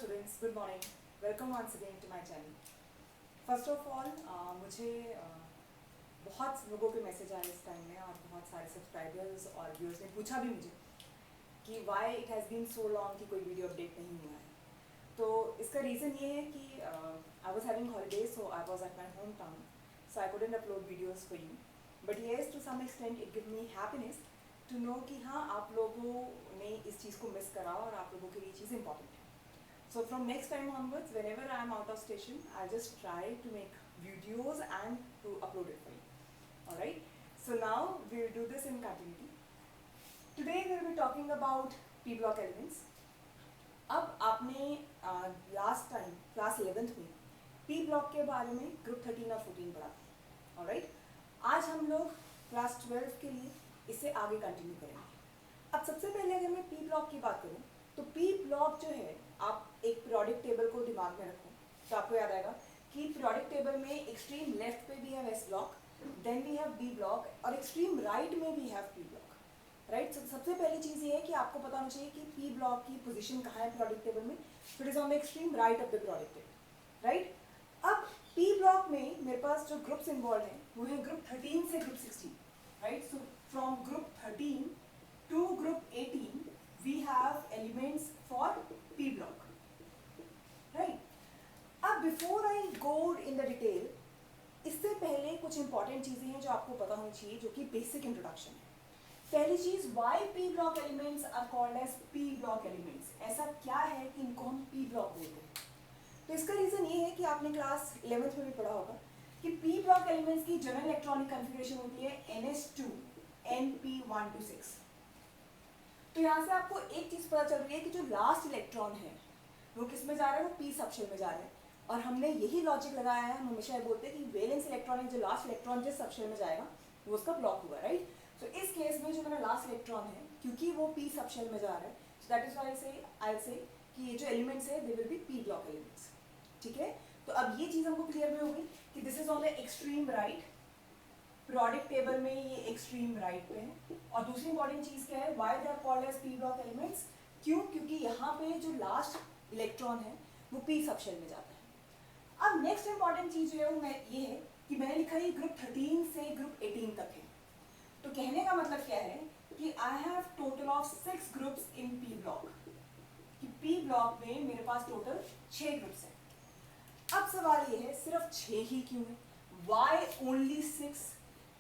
students, good morning. Welcome once again to my channel. First of all, मुझे बहुत लोगों के मैसेज आए इस टाइम में और बहुत सारे सब्सक्राइबर्स और व्यूअर्स ने पूछा भी मुझे कि why it has been so long कि कोई वीडियो अपडेट नहीं हुआ है. तो इसका रीज़न ये है कि I was having holidays, so I was at my hometown, so I couldn't upload videos for you. But yes, to some extent it gave me happiness to know कि हाँ आप लोगों ने इस चीज़ को मिस करा और आप लोगों के लिए चीज़ इम्पॉर्टेंट है. So from next time onwards, whenever I am out of station, I'll just try to make videos and to upload it for you. Alright? So now we'll do this in continuity. Today we'll be talking about P block elements. अब आपने last time class 11th में P block के बारे में group 13 और 14 पढ़ा था. Alright? आज हम लोग क्लास 12 के लिए इसे आगे कंटिन्यू करेंगे. अब सबसे पहले अगर मैं P block की बात करूँ तो P block जो है, आप एक पीरियोडिक टेबल को दिमाग में रखो तो आपको याद आएगा कि पीरियोडिक टेबल में एक्सट्रीम लेफ्ट पे भी है S block, then we have B block और एक्सट्रीम राइट में भी हैव P ब्लॉक. राइट, सबसे पहली चीज़ ये है कि आपको पता होना चाहिए कि P ब्लॉक की पोजीशन कहाँ है पीरियोडिक टेबल में. It is on the extreme right of the periodic table. Right, अब P ब्लॉक में मेरे पास जो ग्रुप्स इन्वॉल्व हैं वो है ग्रुप 13 से group 16. Right, so from group 13 to group 18 we have elements for P block. Right? अब before I go in the detail, इससे पहले कुछ important चीज़ें हैं जो आपको पता होनी चाहिए, जो कि basic introduction है. पहली चीज़, why P block elements are called as P block elements? ऐसा क्या है कि इनको हम P block बोलते हैं? तो इसका रीज़न ये है कि आपने क्लास 11th में भी पढ़ा होगा कि P block elements की जनरल इलेक्ट्रॉनिक कन्फिगरेशन होती है NS2 NP126. तो यहाँ से आपको एक चीज़ पता चल रही है कि जो लास्ट इलेक्ट्रॉन है वो किस में जा रहा है, वो पी सबशेल में जा रहा है. और हमने यही लॉजिक लगाया है, हम हमेशा ये बोलते हैं कि वैलेंस इलेक्ट्रॉन है, जो लास्ट इलेक्ट्रॉन जिस सबशेल में जाएगा वो उसका ब्लॉक हुआ. राइट, सो इस केस में जो मेरा लास्ट इलेक्ट्रॉन है, क्योंकि वो पी सबशेल में जा रहा है, सो दैट इज व्हाई आई से कि ये जो एलिमेंट्स है they will be P block elements. ठीक है, तो अब ये चीज़ हमको क्लियर में होगी कि this is on the extreme right. Periodic table में ये एक्सट्रीम राइट पे है. और दूसरी इंपॉर्टेंट चीज़ क्या है, why they are called as P block elements? क्यों? क्योंकि यहाँ पे जो लास्ट इलेक्ट्रॉन है वो पी सबशेल में जाता है. अब नेक्स्ट इंपॉर्टेंट चीज़ जो है वो ये है कि मैंने लिखा है ग्रुप 13 से ग्रुप 18 तक है. तो कहने का मतलब क्या है कि I have total of 6 groups in P block. कि पी ब्लॉक में मेरे पास टोटल 6 ग्रुप्स हैं. अब सवाल ये है, सिर्फ 6 ही क्यों है? Why only 6?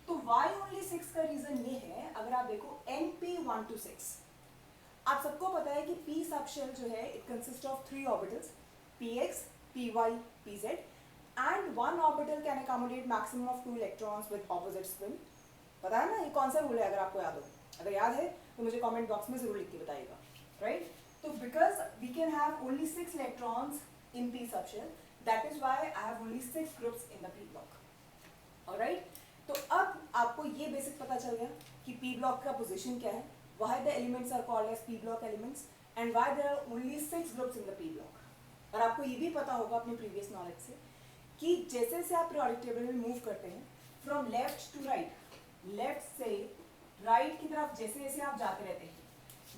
तो y only 6 का रीजन ये है, अगर आप देखो NP126, आप सबको पता है कि p सबशेल जो है it consist of 3 orbitals px, py, pz and one orbital can accommodate maximum of 2 electrons with opposite spin. पता है ना ये कौन सा रूल है? अगर आपको याद हो, अगर याद है तो मुझे कमेंट बॉक्स में जरूर लिख के बताइएगा. राइट, तो because we can have only 6 electrons in p subshell, that is why I have only 6 groups in the p block. Alright, तो अब आपको ये बेसिक पता चल गया कि P ब्लॉक का पोजीशन क्या है, why the elements are called as P block elements and why there are only 6 groups in the P block. और आपको ये भी पता होगा अपने प्रीवियस नॉलेज से कि जैसे जैसे आप पीरियोडिक टेबल में मूव करते हैं from left to right, left से राइट की तरफ जैसे जैसे आप जाते रहते हैं,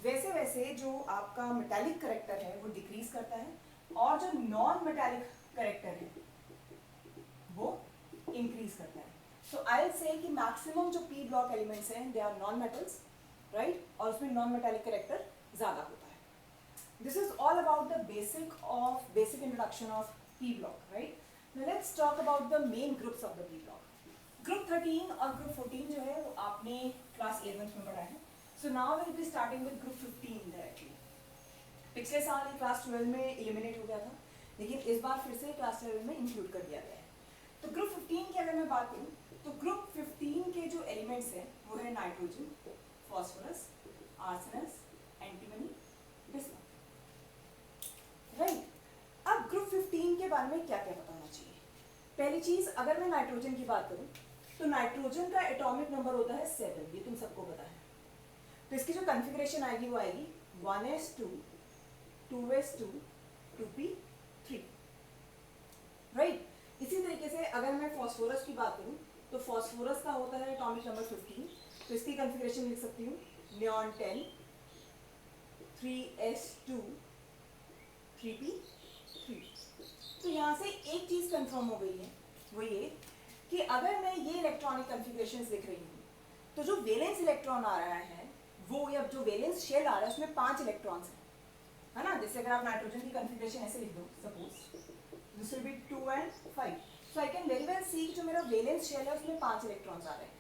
वैसे वैसे जो आपका मेटालिक करेक्टर है वो डिक्रीज करता है और जो नॉन मेटालिक करेक्टर है वो इंक्रीज करता है. So I'll say कि मैक्सिमम जो P ब्लॉक एलिमेंट्स हैं they are non metals. Right, और उसमें नॉन मेटालिक करेक्टर ज़्यादा होता है. This is all about the basic introduction of P block. Right, now let's talk about the main groups of the P block. Group 13 और group 14 जो है वो आपने क्लास 11th में पढ़ा है. So now will be starting with group 15 directly. पिछले साल ये क्लास 12 में एलिमिनेट हो गया था, लेकिन इस बार फिर से क्लास 12 में इंक्लूड कर दिया गया है. तो ग्रुप 15 की अगर मैं बात करूँ तो ग्रुप 15 के जो एलिमेंट्स हैं वो है nitrogen, phosphorus, arsenic, antimony, bismuth. Right, अब ग्रुप 15 के बारे में क्या क्या पता होना चाहिए? पहली चीज, अगर मैं नाइट्रोजन की बात करूं तो नाइट्रोजन का एटॉमिक नंबर होता है 7. ये तुम सबको पता है. तो इसकी जो कन्फिग्रेशन आएगी वो आएगी 1s2 2s2 2p3. राइट, इसी तरीके से अगर मैं फॉस्फोरस की बात करूं तो फॉस्फोरस का होता है एटॉमिक नंबर 15. तो इसकी कन्फिग्रेशन लिख सकती हूँ नियॉन 10 3s2 3p3। तो यहाँ से एक चीज कंफर्म हो गई है, वो ये कि अगर मैं ये इलेक्ट्रॉनिक कन्फिग्रेशंस लिख रही हूँ तो जो वैलेंस इलेक्ट्रॉन आ रहा है वो, या जो वैलेंस शेल आ रहा है उसमें 5 इलेक्ट्रॉन्स है ना। जैसे अगर आप नाइट्रोजन की कन्फिग्रेशन ऐसे लिख दो, suppose this will be 2 and 5, so I can very well see जो मेरा वैलेंस शेल है उसमें 5 इलेक्ट्रॉन्स आ रहे हैं,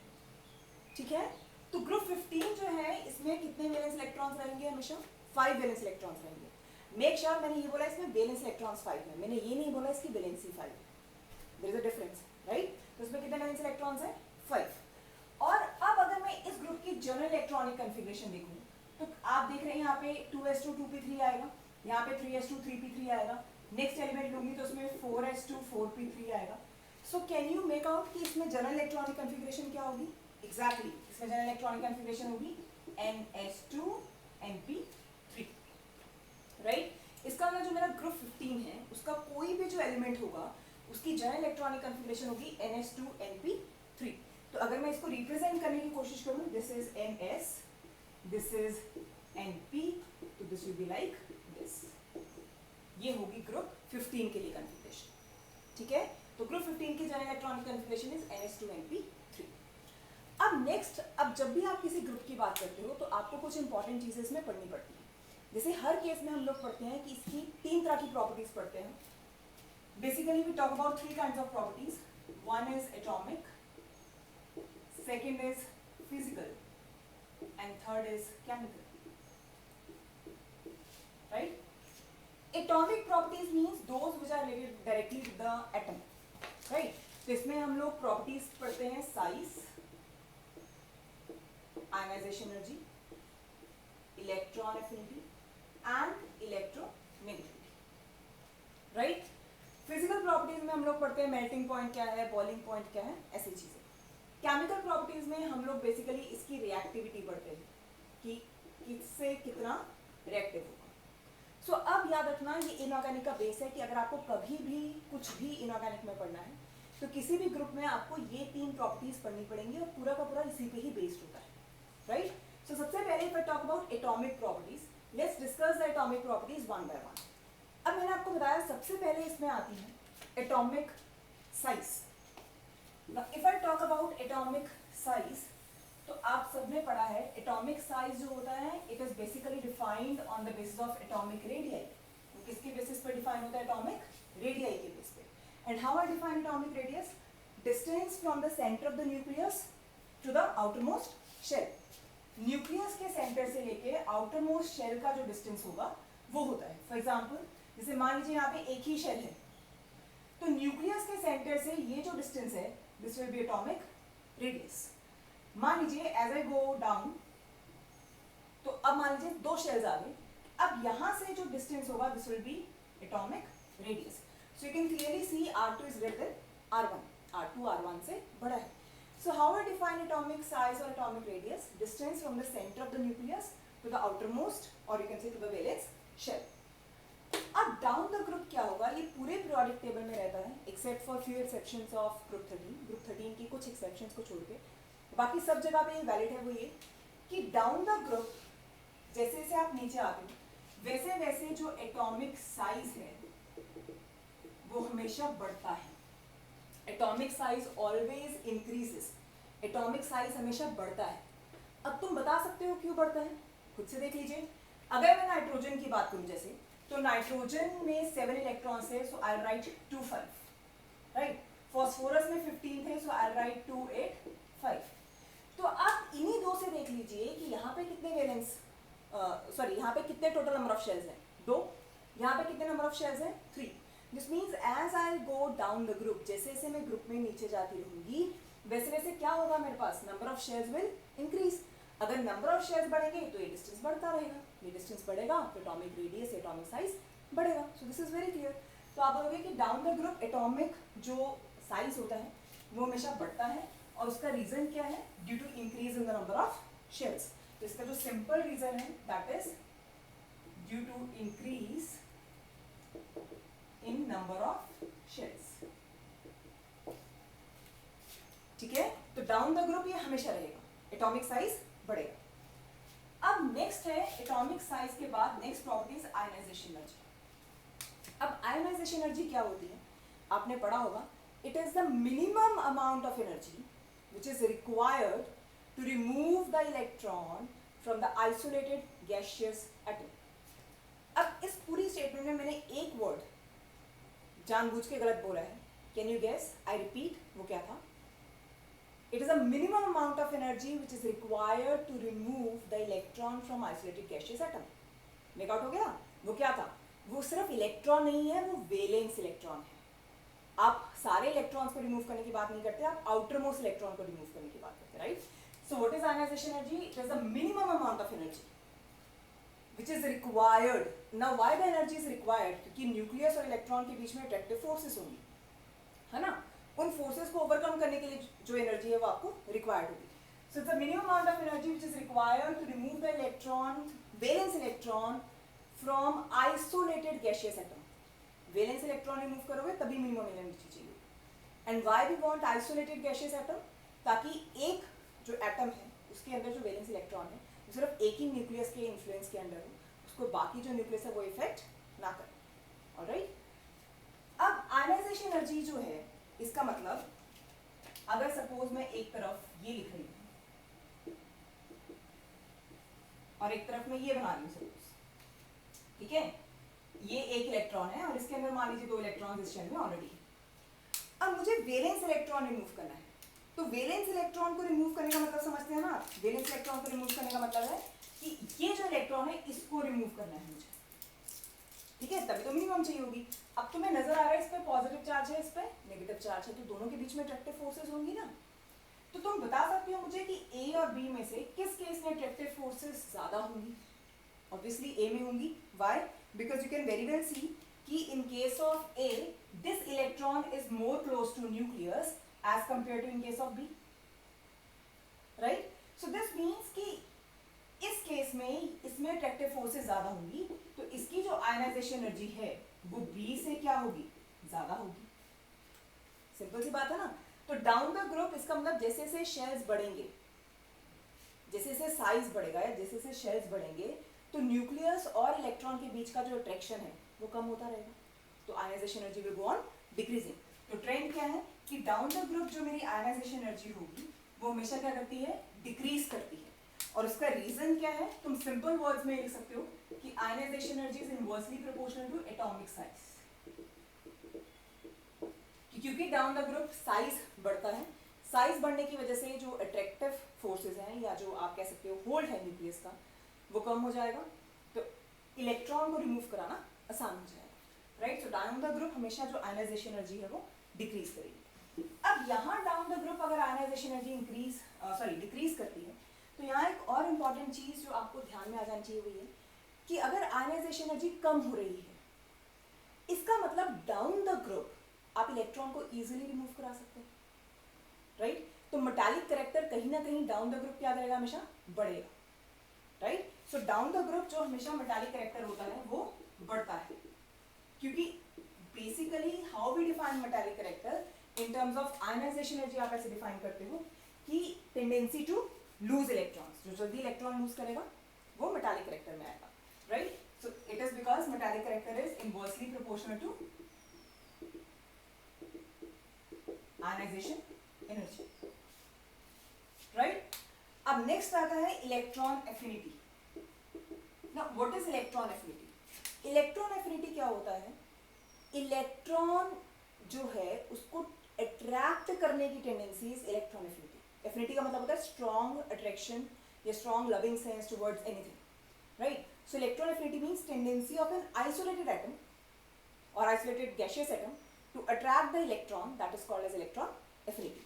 ठीक है। तो ग्रुप 15 जो है इसमें कितने वैलेंस इलेक्ट्रॉन्स रहेंगे? हमेशा 5 वैलेंस इलेक्ट्रॉन्स रहेंगे। मेक श्योर मैंने ये बोला इसमें वैलेंस इलेक्ट्रॉन्स 5 है, मैंने ये नहीं बोला इसकी valency 5, there is a difference, right. तो इसमें कितने वैलेंस इलेक्ट्रॉन्स है? 5। और अब अगर मैं इस ग्रुप की जनरल इलेक्ट्रॉनिक कन्फिग्रेशन देखूं तो आप देख रहे हैं यहाँ पे 2s2 2p3 आएगा, यहाँ पे 3s2 3p3 आएगा, नेक्स्ट एलिमेंट लूंगी तो उसमें 4s2 4p3 आएगा। So can you make out कि इसमें जनरल इलेक्ट्रॉनिक कन्फिग्रेशन क्या होगी? एग्जैक्टली इसमें जनरल इलेक्ट्रॉनिक कन्फिग्रेशन होगी ns2 np3, राइट। इसका मतलब जो मेरा ग्रुप 15 है उसका कोई भी जो एलिमेंट होगा उसकी जनरल इलेक्ट्रॉनिक कन्फिग्रेशन होगी ns2 np3। तो अगर मैं इसको रिप्रेजेंट करने की कोशिश करूं, this is ns, this is np, तो this will be like this. ये होगी ग्रुप 15 के लिए कन्फिग्रेशन, ठीक है। तो ग्रुप 15 की general electronic configuration is ns2 np3। अब नेक्स्ट, अब जब भी आप किसी ग्रुप की बात करते हो तो आपको कुछ इंपॉर्टेंट चीजें इसमें पढ़नी पड़ती है। जैसे हर केस में हम लोग पढ़ते हैं कि इसकी 3 तरह की प्रॉपर्टीज पढ़ते हैं। Basically we talk about 3 kinds of properties, one is atomic, second is physical, and third is chemical, right? Atomic properties means those which are related directly to the atom, right? तो इसमें हम लोग properties पढ़ते हैं size, ionization energy, electron affinity and electronegativity, right. Physical properties में हम लोग पढ़ते हैं मेल्टिंग पॉइंट क्या है, बॉइलिंग पॉइंट क्या है, ऐसी चीजें। केमिकल प्रॉपर्टीज में हम लोग बेसिकली इसकी रिएक्टिविटी पढ़ते हैं कि किससे कितना रिएक्टिव होगा। सो अब याद रखना ये इनऑर्गेनिक का बेस है कि अगर आपको कभी भी कुछ भी इनऑर्गेनिक में पढ़ना है तो किसी भी ग्रुप में आपको ये 3 प्रॉपर्टीज पढ़नी पड़ेंगी और पूरा का पूरा इसी पे ही बेस्ड होता है, राइट। सो सबसे पहले if I talk about atomic properties, let's discuss the atomic properties one by one. अब मैंने आपको बताया सबसे पहले इसमें आती है atomic size. Now, if I talk about atomic size, तो आप सबने पढ़ा है atomic size जो होता है it is basically defined on the basis of atomic radii। किसके बेसिस पे डिफाइन होता है? atomic radii के बेस पे। And how I define atomic radius? Distance from the center of the nucleus to the outermost shell। Nucleus के centre से लेके outermost shell का जो डिस्टेंस होगा वो होता है। फॉर एग्जाम्पल जैसे मान लीजिए यहाँ पे एक ही शेल है तो न्यूक्लियस के सेंटर से ये जो डिस्टेंस है this will be atomic radius. मान लीजिए एज आई गो डाउन, तो अब मान लीजिए 2 शेल्स आ गए, अब यहां से जो डिस्टेंस होगा this will be atomic radius. So you can clearly see R2 is greater than R1, R2 R1 से बड़ा है। So how I define atomic size और atomic radius? Distance from the centre of the nucleus to the outermost और you can say to the valence shell. अब down the group क्या होगा? ये पूरे पीरियोडिक टेबल में रहता है except for few exceptions of group 13। Group 13 की कुछ एक्सेप्शंस को छोड़ के बाकी सब जगह पे ये वैलिड है। वो ये कि डाउन द ग्रुप जैसे जैसे आप नीचे आते हो वैसे वैसे जो एटॉमिक साइज है वो हमेशा बढ़ता है। Atomic size always increases, atomic size हमेशा बढ़ता है। अब तुम बता सकते हो क्यों बढ़ता है? खुद से देख लीजिए। अगर मैं नाइट्रोजन की बात करूं जैसे, तो नाइट्रोजन में 7 इलेक्ट्रॉन्स है, सो आई राइट 2 5, राइट। फॉस्फोरस में 15 थे, सो आई राइट 2 8 5। तो आप इन्हीं दो से देख लीजिए कि यहाँ पे कितने वैलेंस, सॉरी यहाँ पे कितने टोटल नंबर ऑफ शेल्स हैं? 2। यहाँ पे कितने नंबर ऑफ शेल्स हैं? 3। This means as I go down the group, जैसे जैसे मैं ग्रुप में नीचे जाती रहूंगी वैसे वैसे क्या होगा मेरे पास? Number of shells will increase. अगर नंबर ऑफ शेल्स बढ़ेंगे तो ये डिस्टेंस बढ़ता रहेगा, ये डिस्टेंस बढ़ेगा तो एटॉमिक रेडियस, एटॉमिक साइज बढ़ेगा। सो दिस इज वेरी क्लियर। तो आप बोलोगे कि डाउन द ग्रुप एटॉमिक जो साइज होता है वो हमेशा बढ़ता है और उसका रीजन क्या है? Due to increase in the number of shells. तो इसका जो सिंपल रीजन है that is due to increase in number of shells, ठीक है। तो डाउन द ग्रुप ये हमेशा रहेगा, एटॉमिक साइज बढ़ेगा। अब नेक्स्ट है एटॉमिक साइज के बाद नेक्स्ट प्रॉपर्टीज आयनाइजेशन एनर्जी। अब आयोनाइजेशन एनर्जी क्या होती है, आपने पढ़ा होगा, it is the minimum amount of energy which is required to remove the electron from the isolated gaseous atom. अब इस पूरी स्टेटमेंट में मैंने एक वर्ड जानबूझ के गलत बोला है, can you guess? I repeat, वो क्या था? It is a minimum amount of energy which is required to remove the electron from isolated gaseous atom. Make out हो गया? वो क्या था? वो सिर्फ इलेक्ट्रॉन नहीं है, वो वेलेंस इलेक्ट्रॉन है। आप सारे इलेक्ट्रॉन्स को रिमूव करने की बात नहीं करते, आप आउटर मोस्ट इलेक्ट्रॉन को रिमूव करने की बात करते, right? So what is ionization energy? It is the minimum amount of energy which is required. Now why the energy is required? क्योंकि न्यूक्लियस और इलेक्ट्रॉन के बीच में अट्रैक्टिव फोर्सेस होंगी, है ना? उन फोर्सेस को ओवरकम करने के लिए जो एनर्जी है वो आपको रिक्वायर्ड होगी. So it's the minimum amount of energy which is required to remove the electron, valence electron from isolated gaseous atom. Valence electron remove करोगे तभी मिनिमम एनर्जी चाहिए. And why we want isolated gaseous atom? ताकि एक जो atom है उसके अंदर जो वैलेंस इलेक्ट्रॉन है वो सिर्फ एक ही न्यूक्लियस के इन्फ्लुएंस के अंदर हो, उसको बाकी जो न्यूक्लियस है वो इफेक्ट ना करे. ऑलराइट, अब आयनाइजेशन एनर्जी जो है इसका मतलब, अगर सपोज मैं एक तरफ ये लिख रही हूँ और एक तरफ मैं ये बना रही हूँ सपोज, ठीक है, ये एक इलेक्ट्रॉन है और इसके अंदर मान लीजिए 2 इलेक्ट्रॉन इस शेल में ऑलरेडी. अब मुझे वैलेंस इलेक्ट्रॉन रिमूव करना है, तो वैलेंस इलेक्ट्रॉन को रिमूव करने का मतलब समझते हैं ना? वैलेंस इलेक्ट्रॉन को रिमूव करने का मतलब है कि ये जो इलेक्ट्रॉन है इसको रिमूव करना है मुझे, ठीक है, तभी तो मिनिमम चाहिए होगी. अब तुम्हें नजर आ रहा है इस पे पॉजिटिव चार्ज है, इस पे नेगेटिव चार्ज है, तो दोनों के बीच में अट्रैक्टिव फोर्सेस होंगी ना. तो तुम बता सकते हो मुझे कि ए और बी में से किस केस में अट्रैक्टिव फोर्सेस ज्यादा होंगी? ऑब्वियसली ए में होंगी. Why? Because you can very well see कि in case of a this electron is more close to nucleus as compared to in case of B, right? So this means कि इस case में इसमें attractive forces ज्यादा होंगी, तो इसकी जो आयनाइजेशन एनर्जी है वो B से क्या होगी? ज्यादा होगी. सिंपल सी बात है ना. तो डाउन द ग्रुप इसका मतलब जैसे जैसे शेल्स बढ़ेंगे, जैसे जैसे साइज बढ़ेगा या जैसे जैसे शेल्स बढ़ेंगे, तो न्यूक्लियस और इलेक्ट्रॉन के बीच का जो अट्रैक्शन है वो कम होता रहेगा, तो ionization energy will go on decreasing. तो ट्रेंड क्या है कि डाउन द ग्रुप जो मेरी आयनाइजेशन एनर्जी होगी वो हमेशा क्या करती है? डिक्रीज करती है. और उसका रीजन क्या है? तुम सिंपल वर्ड्स में लिख सकते हो कि ionization energy is inversely proportional to atomic size. क्योंकि डाउन द ग्रुप साइज बढ़ता है, साइज बढ़ने की वजह से जो अट्रैक्टिव फोर्सेस हैं या जो आप कह सकते हो होल्ड है न्यूक्लियस का वो कम हो जाएगा, तो इलेक्ट्रॉन को रिमूव कराना आसान हो जाएगा, right? So down the group हमेशा जो आयनाइजेशन एनर्जी है वो डिक्रीज करेगी. अब यहाँ डाउन द ग्रुप अगर आयनाइजेशन एनर्जी डिक्रीज करती है, तो यहाँ एक और इम्पॉर्टेंट चीज जो आपको ध्यान में आ जानी चाहिए वो ये कि अगर आयनाइजेशन एनर्जी कम हो रही है, इसका मतलब डाउन द ग्रुप आप इलेक्ट्रॉन को इजीली रिमूव करा सकते हैं, राइट? तो मेटालिक कैरेक्टर कहीं ना कहीं डाउन द ग्रुप क्या करेगा? हमेशा बढ़ेगा, right? So down the group जो हमेशा मेटालिक कैरेक्टर होता है वो बढ़ता है, क्योंकि basically how we define metallic character in terms of ionization energy आप ऐसे डिफाइन करते हो कि टेंडेंसी टू लूज इलेक्ट्रॉन्स, जो जल्दी इलेक्ट्रॉन लूज करेगा वो मेटालिक कैरेक्टर में आएगा, right? So it is because metallic character is inversely proportional to ionization energy, right? अब नेक्स्ट आता है electron affinity. Now what is electron affinity? Electron affinity क्या होता है? इलेक्ट्रॉन जो है उसको अट्रैक्ट करने की tendency is electron affinity. Affinity का मतलब होता है स्ट्रॉन्ग अट्रैक्शन या strong loving sense towards anything, right? So electron affinity means tendency of an isolated atom और isolated gaseous atom to attract the electron, that is called as electron affinity.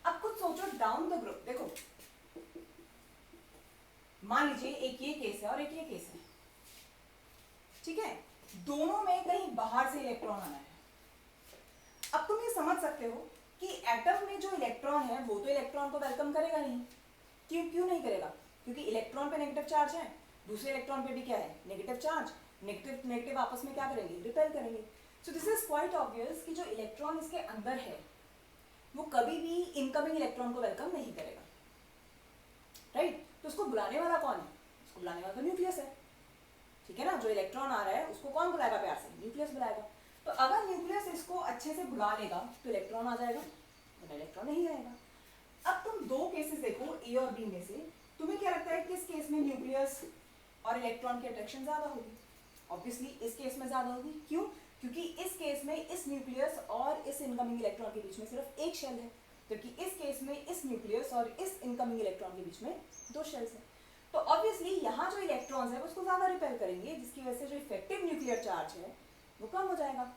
अब कुछ सोचो down the group, देखो मान लीजिए एक ये case है और एक ये केस है, ठीक है, दोनों में कहीं बाहर से इलेक्ट्रॉन आना है. अब तुम ये समझ सकते हो कि एटम में जो इलेक्ट्रॉन है वो तो इलेक्ट्रॉन को वेलकम करेगा नहीं. क्यों नहीं करेगा? क्योंकि इलेक्ट्रॉन पे नेगेटिव चार्ज है, दूसरे इलेक्ट्रॉन पे भी क्या है? Negative charge. नेगेटिव नेगेटिव आपस में क्या करेंगे? रिपेल करेंगे. सो दिस इज क्वाइट ऑब्वियस कि जो इलेक्ट्रॉन इसके अंदर है वो कभी भी इनकमिंग इलेक्ट्रॉन को वेलकम नहीं करेगा, राइट? तो उसको बुलाने वाला कौन है? उसको बुलाने वाला तो न्यूक्लियस है, ठीक है ना, जो इलेक्ट्रॉन आ रहा है उसको कौन बुलाएगा प्यार से, न्यूक्लियस बुलाएगा। तो अगर न्यूक्लियस इसको अच्छे से बुला लेगा तो इलेक्ट्रॉन आ जाएगा, वरना इलेक्ट्रॉन नहीं आएगा। अब तुम दो केसेस देखो ए और बी में से, तुम्हें क्या लगता है किस केस में न्यूक्लियस और इलेक्ट्रॉन की अट्रैक्शन ज्यादा होगी? ऑब्वियसली इस केस में ज्यादा होगी। क्यों? क्योंकि इस केस में इस न्यूक्लियस और इस इनकमिंग इलेक्ट्रॉन के बीच में सिर्फ एक शेल है, जबकि इस केस में इस न्यूक्लियस और इस इनकमिंग इलेक्ट्रॉन के बीच में दो शेल्स हैं। तो ऑब्वियसली यहाँ जो इलेक्ट्रॉन्स है उसको ज्यादा रिपेल करेंगे, जिसकी वजह से जो इफेक्टिव न्यूक्लियर चार्ज है वो कम हो जाएगा।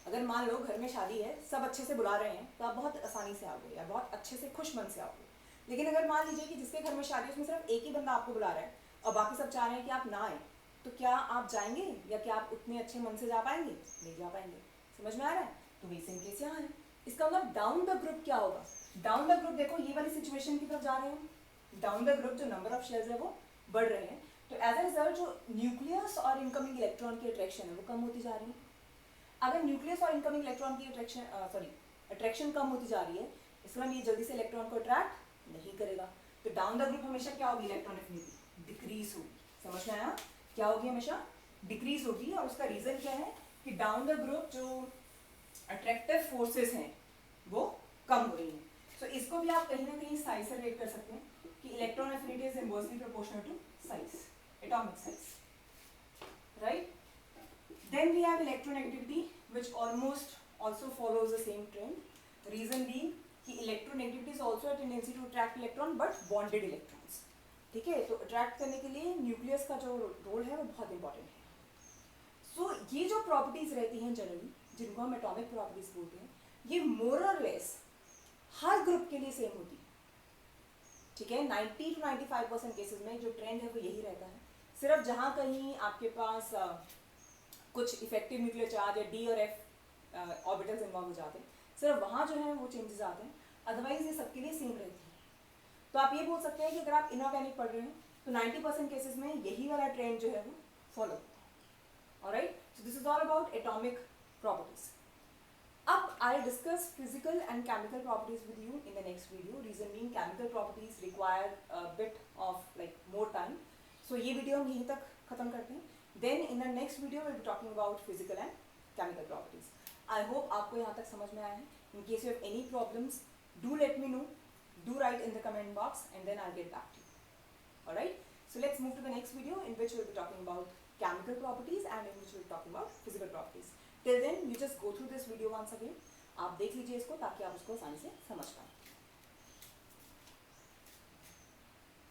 अगर मान लो घर में शादी है, सब अच्छे से बुला रहे हैं, तो आप बहुत आसानी से आओगे या बहुत अच्छे से खुश मन से आओगे। लेकिन अगर मान लीजिए कि जिसके घर में शादी है उसमें सिर्फ एक ही बंदा आपको बुला रहा है और बाकी सब चाह रहे हैं कि आप ना आए, तो क्या आप जाएंगे या क्या आप उतने अच्छे मन से जा पाएंगे? नहीं जा पाएंगे। समझ में आ रहा है? तो वही सेम केस यहाँ है। इसका मतलब डाउन द ग्रुप क्या होगा? डाउन द ग्रुप देखो ये वाली सिचुएशन की तरफ जा रहे हैं, डाउन द ग्रुप जो नंबर ऑफ शेल्स है वो बढ़ रहे हैं, तो एज ए रिजल्ट जो न्यूक्लियस और इनकमिंग इलेक्ट्रॉन की अट्रैक्शन है वो कम होती जा रही है। अगर न्यूक्लियस और इनकमिंग इलेक्ट्रॉन की अट्रैक्शन कम होती जा रही है, इसका मतलब ये जल्दी से इलेक्ट्रॉन को अट्रैक्ट नहीं करेगा। तो डाउन द ग्रुप हमेशा क्या होगी? इलेक्ट्रॉन एफिनिटी डिक्रीज होगी। समझ में आया? क्या होगी? हमेशा डिक्रीज होगी। और उसका रीजन क्या है कि डाउन द ग्रुप जो अट्रैक्टिव फोर्सेस हैं वो कम हो रही हैं। सो इसको भी आप कहीं ना कहीं साइज से रिलेट कर सकते हैं कि electron affinity is inversely proportional to size, atomic size, right? Then we have electronegativity, which almost also follows the same trend. Reason being कि electronegativity is also a tendency to attract electron, but bonded electrons. ठीक है, तो attract करने के लिए nucleus का जो role है वो बहुत इंपॉर्टेंट है। सो ये जो प्रॉपर्टीज रहती हैं जनरली, जिनको हम एटॉमिक प्रॉपर्टीज बोलते हैं, ये मोर और लेस हर ग्रुप के लिए सेम होती है। ठीक है, 90 to 95% केसेस में जो ट्रेंड है वो यही रहता है। सिर्फ जहाँ कहीं आपके पास कुछ इफेक्टिव न्यूक्लियर चार्ज या डी और एफ ऑर्बिटल्स इन्वॉल्व हो जाते हैं, सिर्फ वहाँ जो है वो चेंजेस आते हैं, अदरवाइज ये सबके लिए सेम रहती है। तो आप ये बोल सकते हैं कि अगर आप इनऑर्गेनिक पढ़ रहे हैं तो 90% केसेस में यही वाला ट्रेंड जो है वो फॉलो होता है। Alright, so this is all about atomic properties. अब I discuss physical and chemical properties with you in the next video. Reason being chemical properties require bit of like more time. So ये video हम यहीं तक खत्म करते हैं। Then in the next video we'll be talking about physical and chemical properties. I hope आपको यहाँ तक समझ में आया है. In case you have any problems, do let me know. Do write in the comment box and then I'll get back to you. Alright? So let's move to the next video in which we'll be talking about chemical properties and in which we'll be talking about physical properties. Till then, you just go through this video once again. आप देख लीजिए इसको ताकि आप उसको आसानी से समझ पाएं.